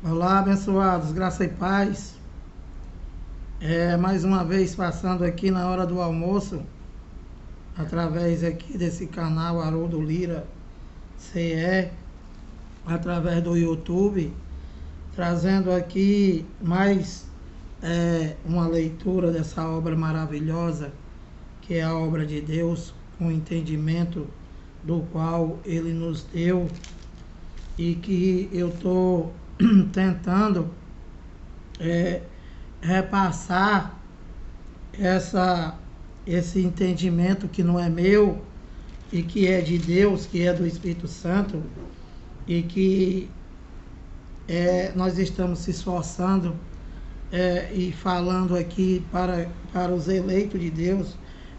Olá, abençoados, graça e paz. Mais uma vez passando aqui na hora do almoço, através aqui desse canal Haroldo Lira CE, através do YouTube, trazendo aqui mais uma leitura dessa obra maravilhosa, que é a obra de Deus, com o entendimento do qual Ele nos deu, e que eu estou tentando repassar esse entendimento que não é meu e que é de Deus, que é do Espírito Santo, e que nós estamos se esforçando e falando aqui para os eleitos de Deus,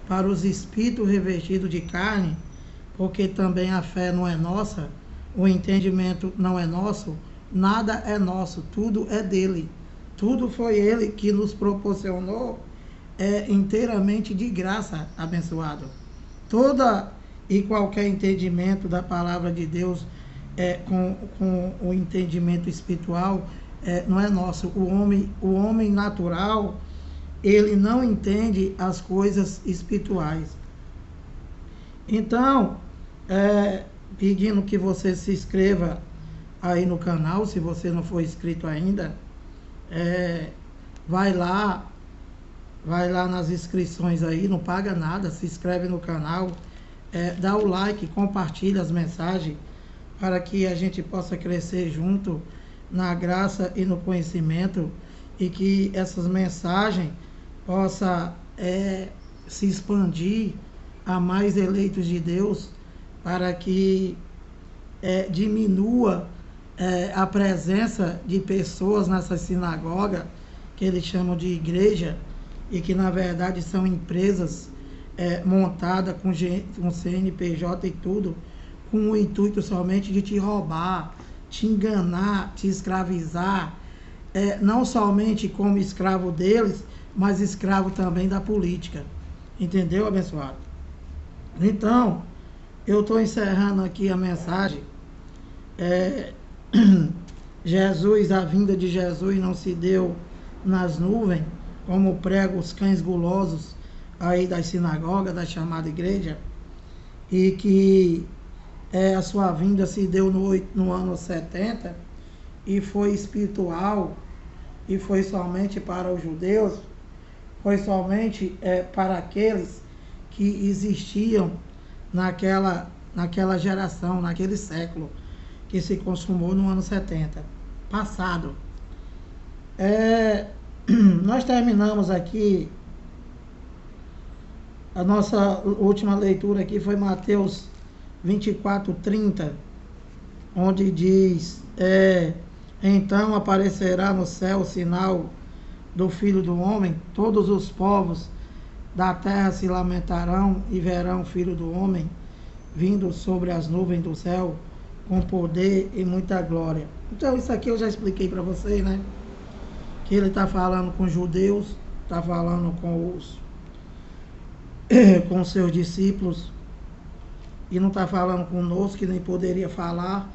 para os espíritos revestidos de carne, porque também a fé não é nossa, o entendimento não é nosso, nada é nosso, tudo é dele. Tudo foi ele que nos proporcionou inteiramente de graça, abençoado. Toda e qualquer entendimento da palavra de Deus com o entendimento espiritual não é nosso. O homem natural, ele não entende as coisas espirituais. Então, pedindo que você se inscreva aí no canal, se você não for inscrito ainda, vai lá nas inscrições aí, não paga nada, se inscreve no canal, dá o like, compartilha as mensagens, para que a gente possa crescer junto na graça e no conhecimento, e que essas mensagens possam se expandir a mais eleitos de Deus, para que diminua a presença de pessoas nessa sinagoga, que eles chamam de igreja, e que na verdade são empresas montadas com CNPJ e tudo, com o intuito somente de te roubar, te enganar, te escravizar, não somente como escravo deles, mas escravo também da política. Entendeu, abençoado? Então, eu estou encerrando aqui a mensagem. Jesus, a vinda de Jesus não se deu nas nuvens, como pregam os cães gulosos aí das sinagogas, da chamada igreja, e que a sua vinda se deu no ano 70, e foi espiritual, e foi somente para os judeus, foi somente para aqueles que existiam naquela geração, naquele século, que se consumou no ano 70 passado. Nós terminamos aqui, a nossa última leitura aqui foi Mateus 24:30, onde diz, então aparecerá no céu o sinal do Filho do Homem, todos os povos da terra se lamentarão e verão o Filho do Homem vindo sobre as nuvens do céu com poder e muita glória. Então isso aqui eu já expliquei para vocês, né? Que ele está falando com os judeus, está falando com os seus discípulos, e não está falando conosco, que nem poderia falar,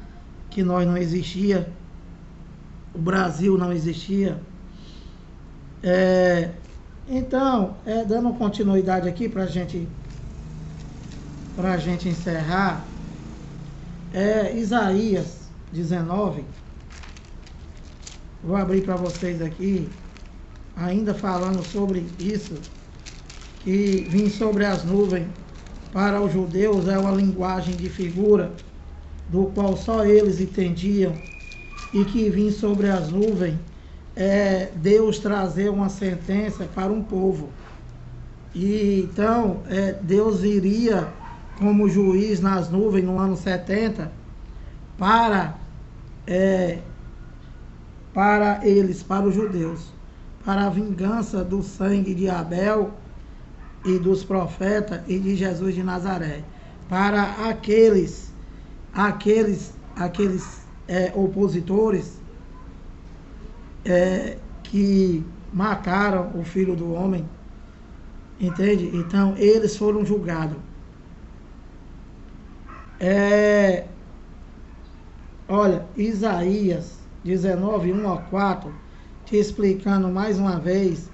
que nós não existia, o Brasil não existia. Então, dando continuidade aqui para a gente encerrar, Isaías 19, vou abrir para vocês aqui, ainda falando sobre isso, que vim sobre as nuvens, para os judeus é uma linguagem de figura, do qual só eles entendiam, e que vim sobre as nuvens Deus trazer uma sentença para um povo. E então Deus iria como juiz nas nuvens no ano 70 para eles, para os judeus, para a vingança do sangue de Abel e dos profetas e de Jesus de Nazaré, para aqueles opositores que mataram o Filho do Homem, entende? Então eles foram julgados. Olha, Isaías 19, 1 a 4, te explicando mais uma vez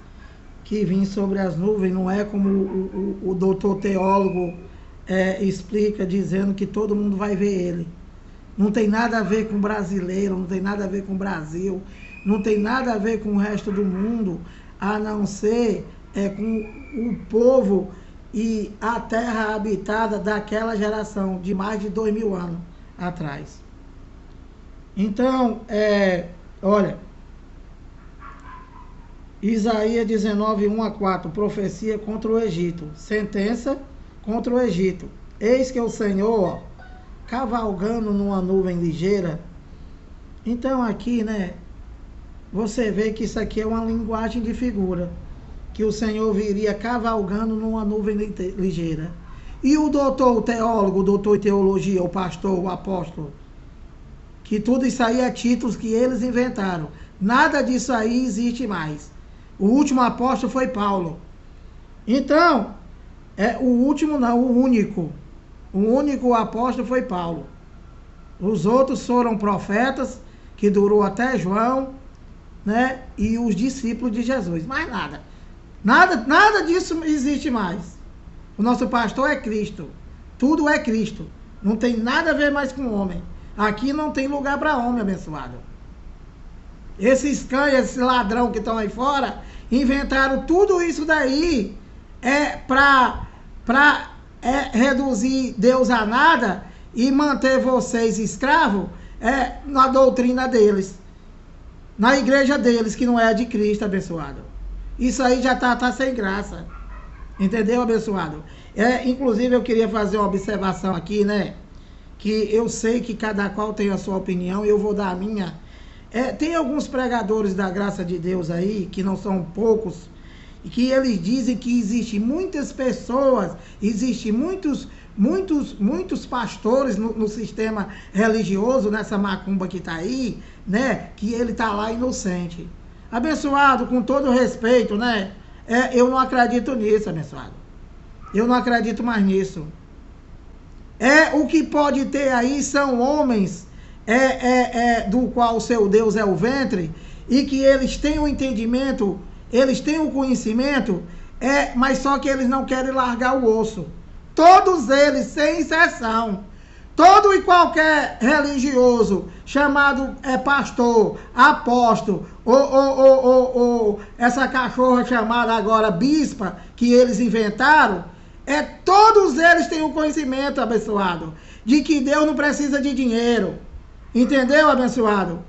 que vim sobre as nuvens não é como o doutor teólogo explica, dizendo que todo mundo vai ver ele. Não tem nada a ver com brasileiro, não tem nada a ver com o Brasil, não tem nada a ver com o resto do mundo, a não ser com o povo e a terra habitada daquela geração, de mais de 2000 anos atrás. Então, olha, Isaías 19, 1 a 4, profecia contra o Egito, sentença contra o Egito. Eis que o Senhor, cavalgando numa nuvem ligeira. Então aqui, né, você vê que isso aqui é uma linguagem de figura, que o Senhor viria cavalgando numa nuvem ligeira. E o doutor, o teólogo, o doutor em teologia, o pastor, o apóstolo, que tudo isso aí é títulos que eles inventaram. Nada disso aí existe mais. O último apóstolo foi Paulo. Então, o último não, o único. O único apóstolo foi Paulo. Os outros foram profetas, que durou até João, né? E os discípulos de Jesus. Mais nada. Nada disso existe mais. O nosso pastor é Cristo. Tudo é Cristo. Não tem nada a ver mais com homem. Aqui não tem lugar para homem abençoado. Esses cães, esse ladrão que estão aí fora, inventaram tudo isso daí para reduzir Deus a nada e manter vocês escravos na doutrina deles, na igreja deles, que não é a de Cristo, abençoado. Isso aí já tá sem graça. Entendeu, abençoado? Inclusive, eu queria fazer uma observação aqui, né? Que eu sei que cada qual tem a sua opinião, e eu vou dar a minha. Tem alguns pregadores da graça de Deus aí, que não são poucos, que eles dizem que existem muitas pessoas, existem muitos pastores no sistema religioso, nessa macumba que está aí, né? Que ele está lá inocente. Abençoado, com todo respeito, né? Eu não acredito nisso, abençoado. Eu não acredito mais nisso. O que pode ter aí são homens do qual o seu Deus é o ventre, e que eles têm o entendimento, eles têm o conhecimento, mas só que eles não querem largar o osso. Todos eles, sem exceção. Todo e qualquer religioso, chamado pastor, apóstolo, ou essa cachorra chamada agora bispa, que eles inventaram, todos eles têm o conhecimento, abençoado, de que Deus não precisa de dinheiro. Entendeu, abençoado?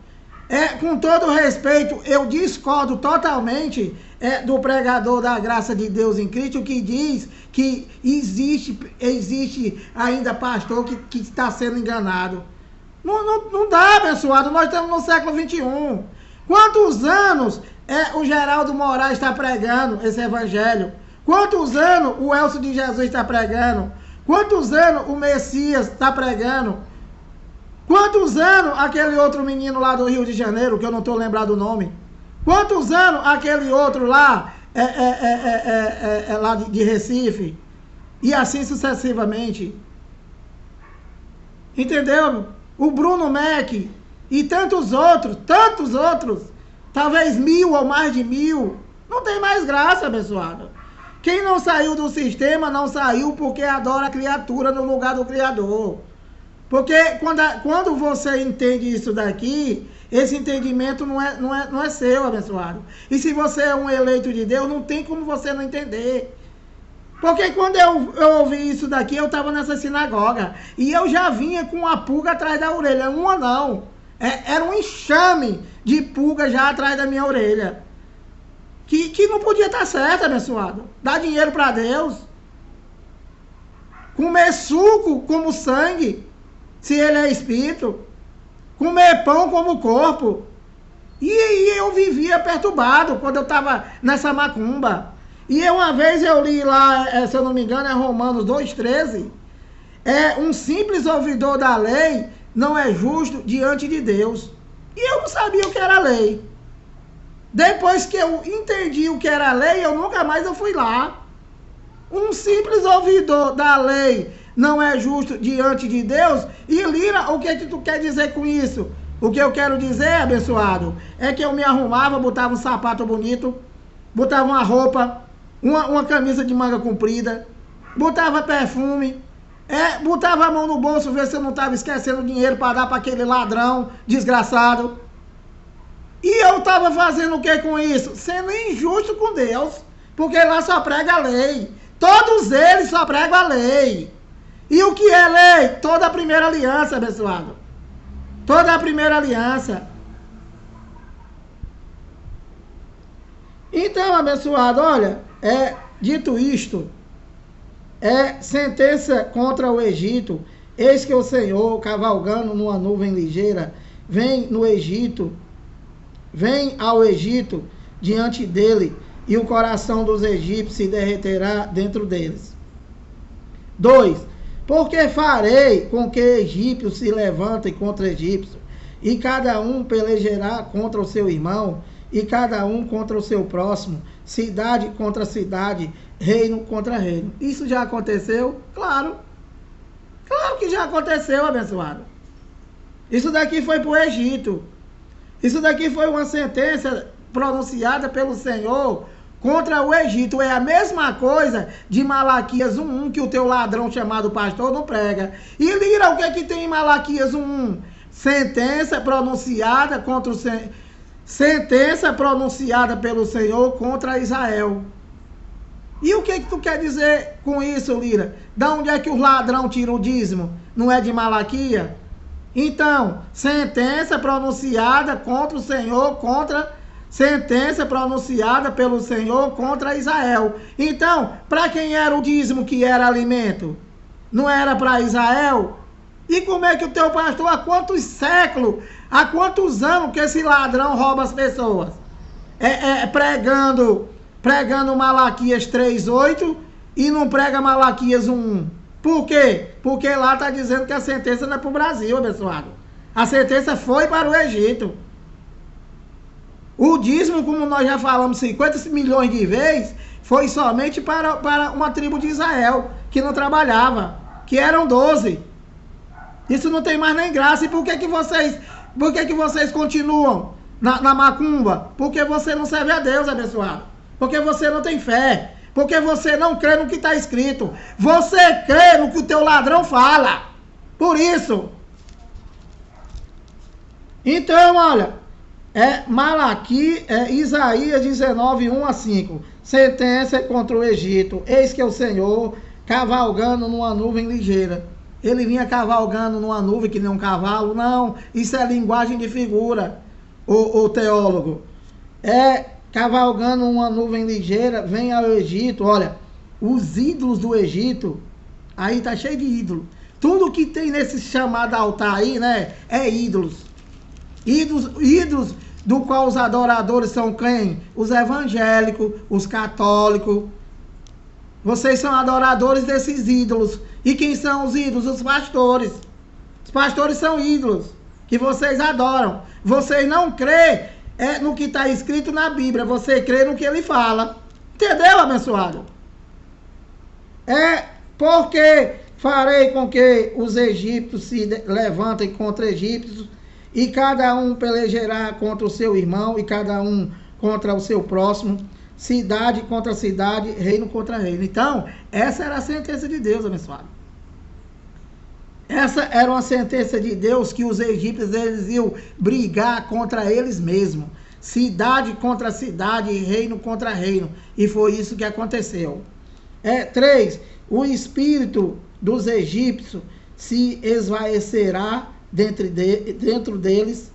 Com todo respeito, eu discordo totalmente do pregador da graça de Deus em Cristo, que diz que existe ainda pastor que está sendo enganado. Não dá, abençoado. Nós estamos no século XXI. Quantos anos o Geraldo Moraes está pregando esse evangelho? Quantos anos o Elcio de Jesus está pregando? Quantos anos o Messias está pregando? Quantos anos aquele outro menino lá do Rio de Janeiro, que eu não estou lembrado o nome? Quantos anos aquele outro lá, lá de Recife? E assim sucessivamente. Entendeu? O Bruno Mac e tantos outros, talvez 1000 ou mais de 1000. Não tem mais graça, abençoado. Quem não saiu do sistema, não saiu porque adora a criatura no lugar do Criador. Porque quando você entende isso daqui, esse entendimento não é seu, abençoado. E se você é um eleito de Deus, não tem como você não entender. Porque quando eu ouvi isso daqui, eu estava nessa sinagoga. E eu já vinha com uma pulga atrás da orelha. Uma não. Era um enxame de pulga já atrás da minha orelha. Que não podia estar certo, abençoado. Dar dinheiro para Deus. Comer suco como sangue, se ele é espírito. Comer pão como corpo. E eu vivia perturbado quando eu estava nessa macumba. E uma vez eu li lá, se eu não me engano, é Romanos 2,13. Um simples ouvidor da lei não é justo diante de Deus. E eu não sabia o que era lei. Depois que eu entendi o que era lei, eu nunca mais fui lá. Um simples ouvidor da lei não é justo diante de Deus. E Lira, o que tu quer dizer com isso? O que eu quero dizer, abençoado, é que eu me arrumava, botava um sapato bonito, botava uma roupa, uma camisa de manga comprida, botava perfume, botava a mão no bolso, ver se eu não estava esquecendo dinheiro para dar para aquele ladrão desgraçado. E eu estava fazendo o que com isso? Sendo injusto com Deus, porque lá só prega a lei. Todos eles só pregam a lei. E o que é lei? Toda a primeira aliança, abençoado. Toda a primeira aliança. Então, abençoado, olha, dito isto, sentença contra o Egito. Eis que o Senhor, cavalgando numa nuvem ligeira, vem ao Egito diante dele, e o coração dos egípcios se derreterá dentro deles. 2. Porque farei com que egípcios se levantem contra egípcios, e cada um pelejará contra o seu irmão, e cada um contra o seu próximo, cidade contra cidade, reino contra reino. Isso já aconteceu? Claro. Claro que já aconteceu, abençoado. Isso daqui foi para o Egito. Isso daqui foi uma sentença pronunciada pelo Senhor contra o Egito. É a mesma coisa de Malaquias 1:1, que o teu ladrão chamado pastor não prega. E lira o que tem em Malaquias 1:1? Sentença pronunciada pelo Senhor contra Israel. E o que tu quer dizer com isso, Lira? Da onde é que o ladrão tira o dízimo? Não é de Malaquias? Então, sentença pronunciada contra o Senhor, sentença pronunciada pelo Senhor contra Israel. Então, para quem era o dízimo que era alimento? Não era para Israel? E como é que o teu pastor, há quantos séculos, há quantos anos que esse ladrão rouba as pessoas? Pregando Malaquias 3:8 e não prega Malaquias 1:1. Por quê? Porque lá está dizendo que a sentença não é para o Brasil, abençoado. A sentença foi para o Egito. O dízimo, como nós já falamos 50 milhões de vezes, foi somente para uma tribo de Israel, que não trabalhava, que eram 12. Isso não tem mais nem graça. E por que vocês continuam na macumba? Porque você não serve a Deus, abençoado. Porque você não tem fé. Porque você não crê no que está escrito. Você crê no que o teu ladrão fala. Por isso. Então, olha. Isaías 19:1-5. Sentença contra o Egito. Eis que o Senhor, cavalgando numa nuvem ligeira. Ele vinha cavalgando numa nuvem que nem um cavalo? Não. Isso é linguagem de figura, o teólogo. Cavalgando uma nuvem ligeira, vem ao Egito. Olha, os ídolos do Egito, aí tá cheio de ídolo. Tudo que tem nesse chamado altar aí, né, é ídolos. Ídolos do qual os adoradores são quem? Os evangélicos, os católicos. Vocês são adoradores desses ídolos. E quem são os ídolos? Os pastores. Os pastores são ídolos que vocês adoram. Vocês não crê no que está escrito na Bíblia. Você crê no que ele fala. Entendeu, abençoado? Porque farei com que os egípcios se levantem contra egípcios, e cada um pelejará contra o seu irmão, e cada um contra o seu próximo, cidade contra cidade, reino contra reino. Então, essa era a sentença de Deus, abençoado. Essa era uma sentença de Deus, que os egípcios eles iam brigar contra eles mesmos. Cidade contra cidade, reino contra reino. E foi isso que aconteceu. 3. O espírito dos egípcios se esvaecerá dentro deles,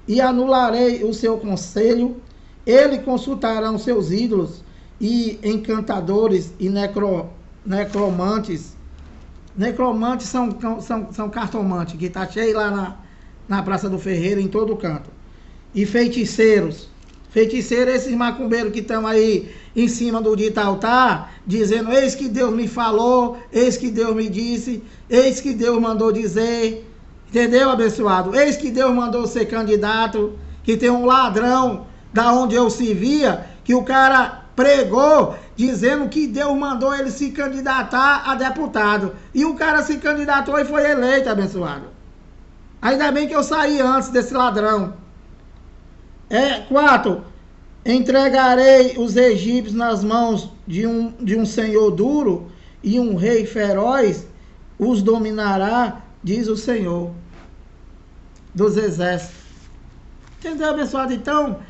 e anularei o seu conselho. Ele consultarão seus ídolos, e encantadores, e necromantes. Necromantes são cartomantes, que está cheio lá na Praça do Ferreira, em todo canto. E feiticeiros. Feiticeiros, esses macumbeiros que estão aí em cima do dito altar, dizendo: eis que Deus me falou, eis que Deus me disse, eis que Deus mandou dizer. Entendeu, abençoado? Eis que Deus mandou ser candidato, que tem um ladrão da onde eu se via, que o cara pregou dizendo que Deus mandou ele se candidatar a deputado. E o cara se candidatou e foi eleito, abençoado. Ainda bem que eu saí antes desse ladrão. 4. Entregarei os egípcios nas mãos de um senhor duro, e um rei feroz os dominará, diz o Senhor dos exércitos. Entendeu, abençoado? Então,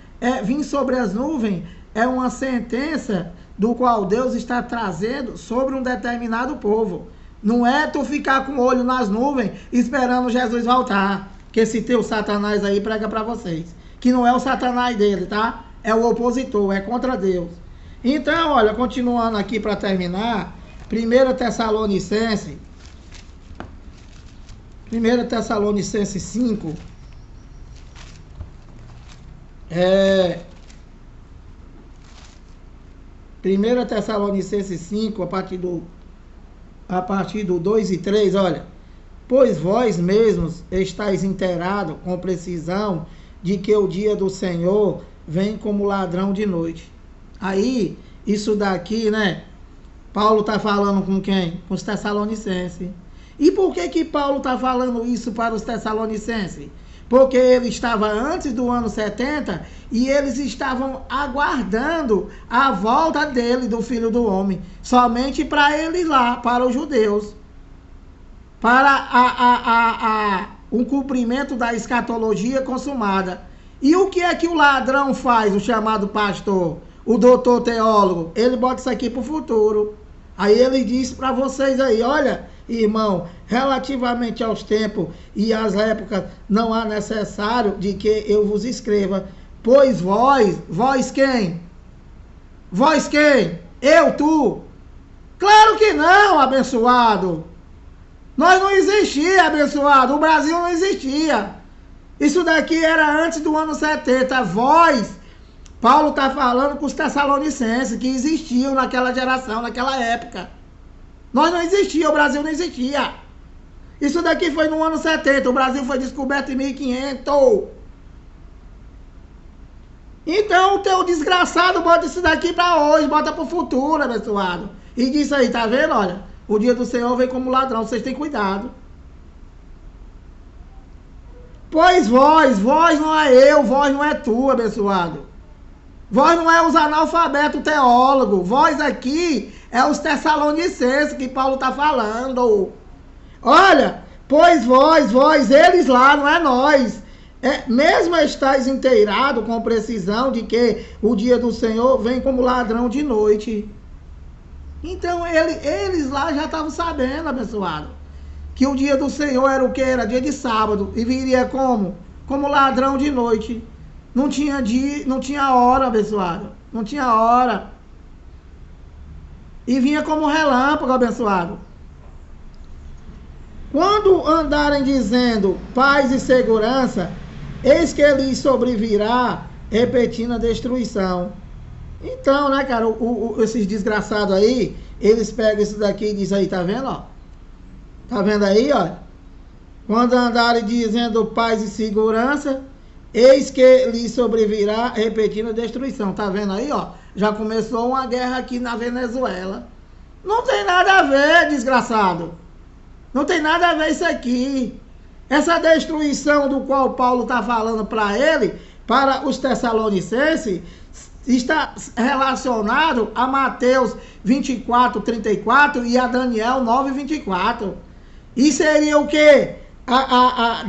vir sobre as nuvens é uma sentença do qual Deus está trazendo sobre um determinado povo. Não é tu ficar com o olho nas nuvens esperando Jesus voltar. Que esse teu Satanás aí prega para vocês. Que não é o Satanás dele, tá? É o opositor, é contra Deus. Então, olha, continuando aqui para terminar, 1 Tessalonicenses 5, 1 Tessalonicenses 5, a partir do 2 e 3, olha. Pois vós mesmos estáis inteirados com precisão de que o dia do Senhor vem como ladrão de noite. Aí, isso daqui, né? Paulo está falando com quem? Com os Tessalonicenses. E por que Paulo está falando isso para os Tessalonicenses? Porque ele estava antes do ano 70 e eles estavam aguardando a volta dele, do Filho do Homem, somente para ele lá, para os judeus, para um cumprimento da escatologia consumada. E o que é que o ladrão faz, o chamado pastor, o doutor teólogo? Ele bota isso aqui para o futuro. Aí ele diz para vocês aí, olha, irmão, relativamente aos tempos e às épocas, não há necessário de que eu vos escreva. Pois vós quem? Vós quem? Eu, tu? Claro que não, abençoado. Nós não existia, abençoado. O Brasil não existia. Isso daqui era antes do ano 70. Vós, Paulo está falando com os Tessalonicenses, que existiam naquela geração, naquela época. Nós não existia, o Brasil não existia. Isso daqui foi no ano 70, o Brasil foi descoberto em 1500. Então o teu desgraçado bota isso daqui para hoje, bota para o futuro, abençoado. E diz aí, tá vendo? Olha, o dia do Senhor vem como ladrão, vocês têm cuidado. Pois vós não é eu, vós não é tu, abençoado. Vós não é os analfabetos teólogos, vós aqui é os Tessalonicenses que Paulo está falando. Olha, pois vós, eles lá, não é nós. Mesmo estáis inteirado com precisão de que o dia do Senhor vem como ladrão de noite. Então eles lá já estavam sabendo, abençoado, que o dia do Senhor era o que? Era dia de sábado. E viria como? Como ladrão de noite. Não tinha dia, não tinha hora, abençoado. Não tinha hora. E vinha como relâmpago, abençoado. Quando andarem dizendo paz e segurança, eis que lhes sobrevirá repetindo a destruição. Então, né, cara, esses desgraçados aí, eles pegam isso daqui e dizem aí, tá vendo, ó? Tá vendo aí, ó? Quando andarem dizendo paz e segurança, eis que lhes sobrevirá repetindo a destruição. Tá vendo aí, ó? Já começou uma guerra aqui na Venezuela. Não tem nada a ver, desgraçado. Não tem nada a ver isso aqui. Essa destruição do qual Paulo está falando para ele, para os Tessalonicenses, está relacionado a Mateus 24, 34 e a Daniel 9, 24. E seria o quê? A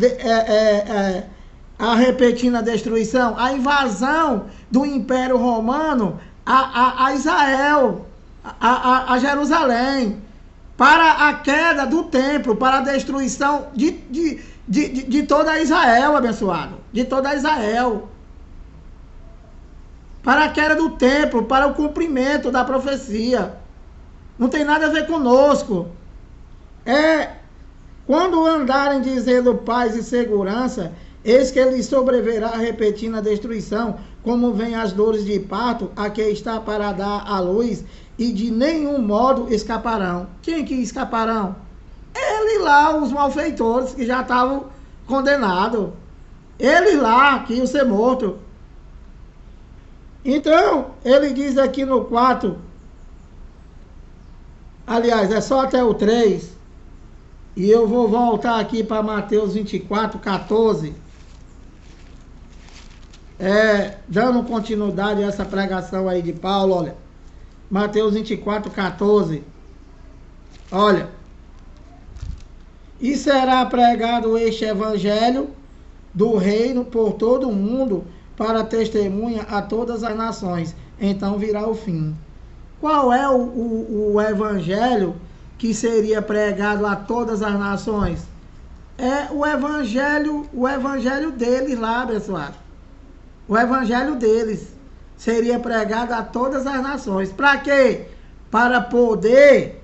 repetindo a destruição, a invasão do Império Romano a Israel, a Jerusalém, para a queda do templo, para a destruição de toda Israel, abençoado, de toda Israel, para a queda do templo, para o cumprimento da profecia. Não tem nada a ver conosco. Quando andarem dizendo paz e segurança, eis que lhes sobreverá repetindo a destruição, como vem as dores de parto, a que está para dar à luz, e de nenhum modo escaparão. Quem que escaparão? Ele lá, os malfeitores que já estavam condenados. Ele lá, que iam ser mortos. Então, ele diz aqui no 4, aliás, é só até o 3, E eu vou voltar aqui para Mateus 24, 14. Dando continuidade a essa pregação aí de Paulo, olha. Mateus 24, 14. Olha. E será pregado este evangelho do reino por todo o mundo para testemunha a todas as nações. Então virá o fim. Qual é o evangelho que seria pregado a todas as nações? É o evangelho deles lá, abençoado. O evangelho deles seria pregado a todas as nações. Para quê? Para poder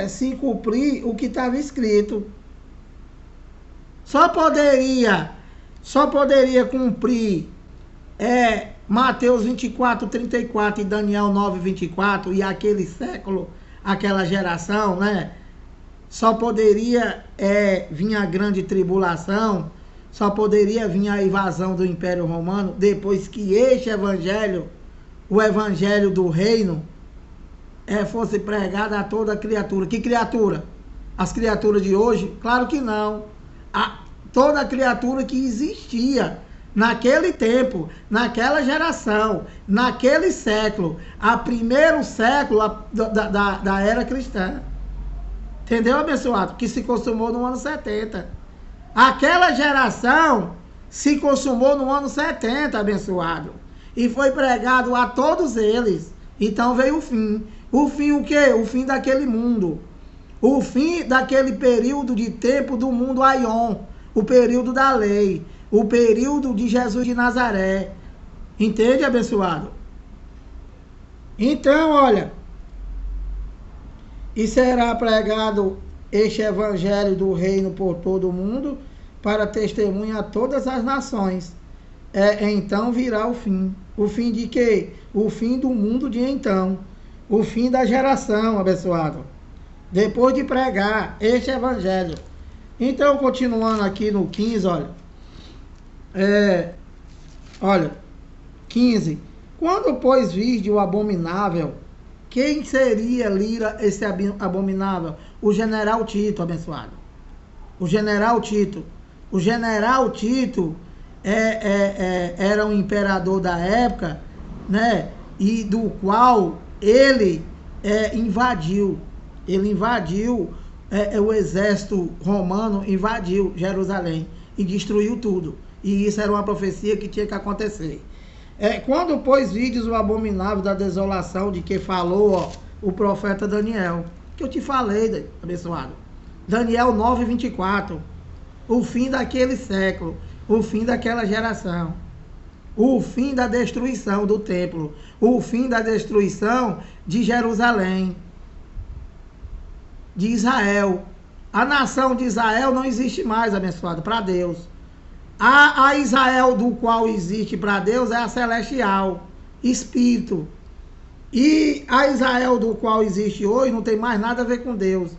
se cumprir o que estava escrito. Só poderia cumprir Mateus 24, 34 e Daniel 9, 24 e aquele século, aquela geração, né? Só poderia vir a grande tribulação, só poderia vir a invasão do Império Romano depois que este evangelho, o evangelho do reino, fosse pregado a toda criatura. Que criatura? As criaturas de hoje? Claro que não. Toda criatura que existia naquele tempo, naquela geração, naquele século, a primeiro século da era cristã. Entendeu, abençoado? Que se consumou no ano 70. Aquela geração se consumou no ano 70, abençoado. E foi pregado a todos eles. Então veio o fim. O fim o quê? O fim daquele mundo. O fim daquele período de tempo do mundo Aion. O período da lei. O período de Jesus de Nazaré. Entende, abençoado? Então, olha. E será pregado este evangelho do reino por todo o mundo para testemunha a todas as nações. Então virá o fim. O fim de quê? O fim do mundo de então. O fim da geração, abençoado. Depois de pregar este evangelho. Então, continuando aqui no 15, olha. Olha, 15. Quando, pois, vide o abominável, quem seria Lira esse abominável? O general Tito, abençoado. O general Tito. O general Tito era um imperador da época, né? E do qual ele invadiu. Ele invadiu, o exército romano invadiu Jerusalém e destruiu tudo. E isso era uma profecia que tinha que acontecer. Quando, pois, vides o abominável da desolação de que falou o profeta Daniel, que eu te falei, abençoado. Daniel 9, 24. O fim daquele século, o fim daquela geração. O fim da destruição do templo, o fim da destruição de Jerusalém, de Israel. A nação de Israel não existe mais, abençoado, para Deus. A Israel do qual existe para Deus é a celestial, espírito. E a Israel do qual existe hoje não tem mais nada a ver com Deus.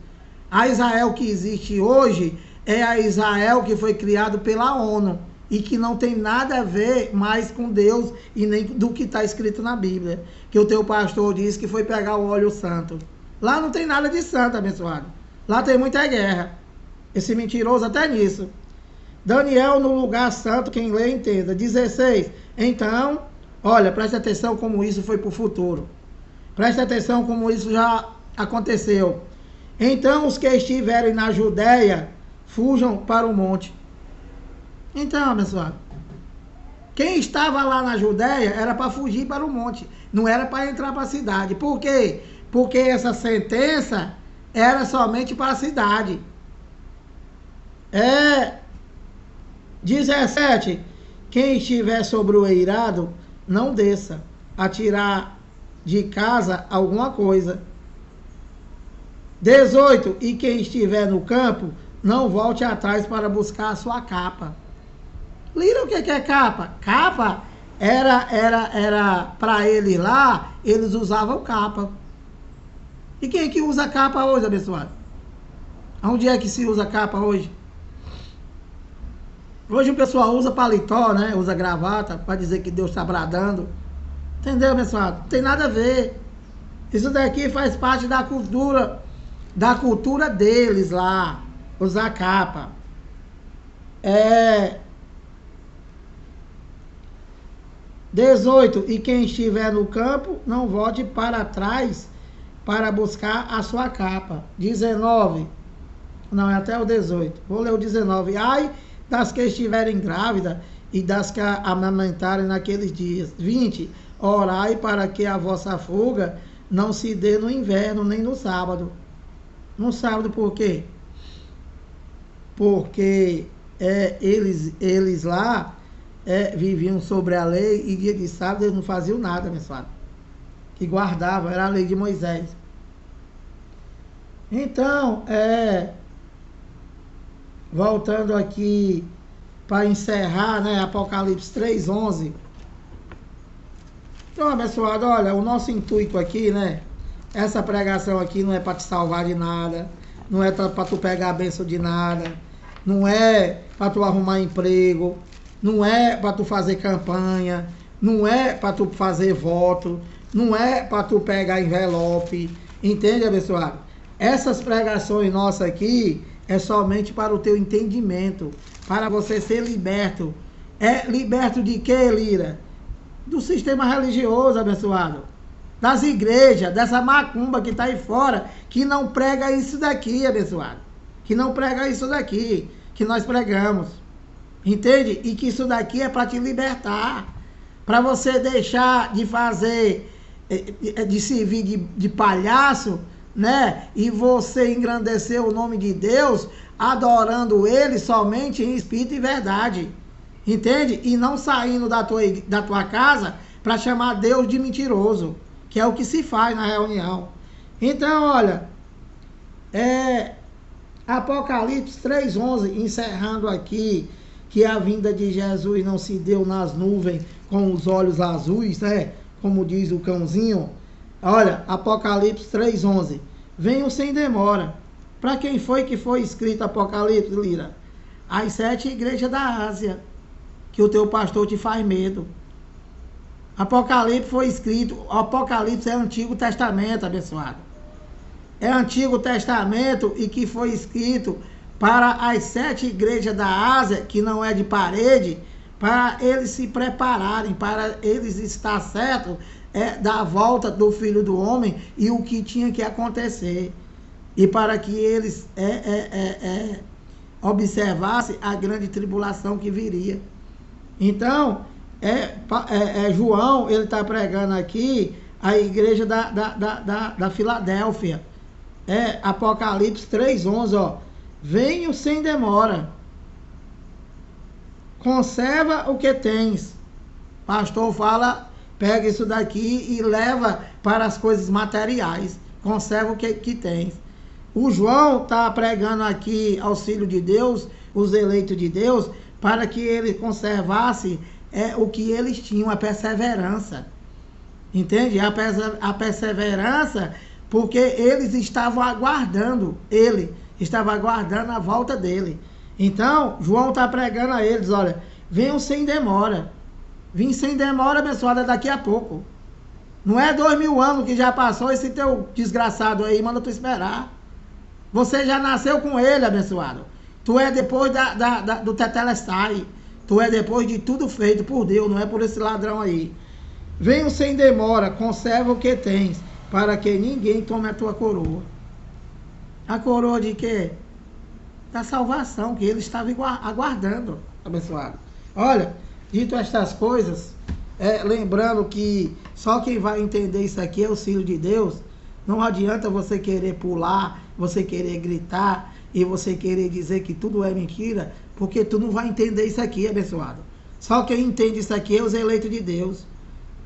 A Israel que existe hoje é a Israel que foi criado pela ONU e que não tem nada a ver mais com Deus e nem do que está escrito na Bíblia. Que o teu pastor disse que foi pegar o óleo santo. Lá não tem nada de santo, abençoado. Lá tem muita guerra. Esse mentiroso até nisso. Daniel no lugar santo, quem lê entenda. 16. Então, olha, preste atenção como isso foi para o futuro. Preste atenção como isso já aconteceu. Então os que estiverem na Judéia, fujam para o monte. Então, abençoado, quem estava lá na Judéia era para fugir para o monte. Não era para entrar para a cidade. Por quê? Porque essa sentença era somente para a cidade. 17. Quem estiver sobre o eirado, não desça a tirar de casa alguma coisa. 18. E quem estiver no campo, não volte atrás para buscar a sua capa. Lira, o que é capa? Capa era para ele lá, eles usavam capa. E quem é que usa capa hoje, abençoado? Onde é que se usa capa hoje? Hoje o pessoal usa paletó, né? Usa gravata para dizer que Deus está bradando. Entendeu, abençoado? Não tem nada a ver. Isso daqui faz parte da cultura da cultura deles lá, usar capa. 18. E quem estiver no campo, não volte para trás para buscar a sua capa. 19. Não, é até o 18. Vou ler o 19. Ai das que estiverem grávidas e das que amamentarem naqueles dias. 20. Orai para que a vossa fuga não se dê no inverno nem no sábado. No sábado por quê? Porque eles lá viviam sobre a lei e dia de sábado eles não faziam nada, pessoal. Que guardavam, era a lei de Moisés. Então, voltando aqui para encerrar, né, Apocalipse 3:11. Então, abençoado, olha, o nosso intuito aqui, né, essa pregação aqui não é para te salvar de nada, não é para tu pegar a bênção de nada, não é para tu arrumar emprego, não é para tu fazer campanha, não é para tu fazer voto, não é para tu pegar envelope, entende, abençoado? Essas pregações nossas aqui é somente para o teu entendimento, para você ser liberto. Liberto de quê, Lira? Do sistema religioso, abençoado. Das igrejas, dessa macumba que está aí fora, que não prega isso daqui, abençoado. Que não prega isso daqui, que nós pregamos. Entende? E que isso daqui é para te libertar. Para você deixar de fazer, de servir de palhaço, né? E você engrandecer o nome de Deus, adorando Ele somente em espírito e verdade. Entende? E não saindo da tua casa para chamar Deus de mentiroso, que é o que se faz na reunião. Então, olha, Apocalipse 3:11, encerrando aqui, que a vinda de Jesus não se deu nas nuvens com os olhos azuis, né? Como diz o cãozinho. Olha, Apocalipse 3:11. Venham sem demora. Para quem foi que foi escrito Apocalipse, Lira? As 7 igrejas da Ásia, que o teu pastor te faz medo. Apocalipse foi escrito, Apocalipse é Antigo Testamento, abençoado. É Antigo Testamento e que foi escrito para as 7 igrejas da Ásia, que não é de parede, para eles se prepararem, para eles estar certos da volta do Filho do Homem e o que tinha que acontecer. E para que eles observassem a grande tribulação que viria. Então, João, ele está pregando aqui a igreja da Filadélfia. Apocalipse 3:11, ó. Venho sem demora. Conserva o que tens. Pastor fala, pega isso daqui e leva para as coisas materiais. Conserva o que tens. O João está pregando aqui ao Filho de Deus, os eleitos de Deus, para que ele conservasse o que eles tinham, a perseverança. Entende? A perseverança, porque eles estavam aguardando, ele estava aguardando a volta dele. Então, João está pregando a eles, olha, venham sem demora. Vim sem demora, abençoada, daqui a pouco. Não é 2000 anos que já passou, esse teu desgraçado aí, manda tu esperar. Você já nasceu com ele, abençoado. Tu é depois do Tetelestai. Tu é depois de tudo feito por Deus, não é por esse ladrão aí. Venham sem demora, conserva o que tens, para que ninguém tome a tua coroa. A coroa de quê? Da salvação, que ele estava aguardando, abençoado. Olha, dito estas coisas, lembrando que só quem vai entender isso aqui é o Filho de Deus. Não adianta você querer pular, você querer gritar e você querer dizer que tudo é mentira, porque tu não vai entender isso aqui, abençoado. Só quem entende isso aqui é os eleitos de Deus.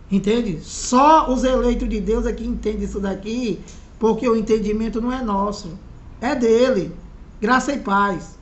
Entende? Só os eleitos de Deus é que entendem isso daqui, porque o entendimento não é nosso, é dele. Graça e paz.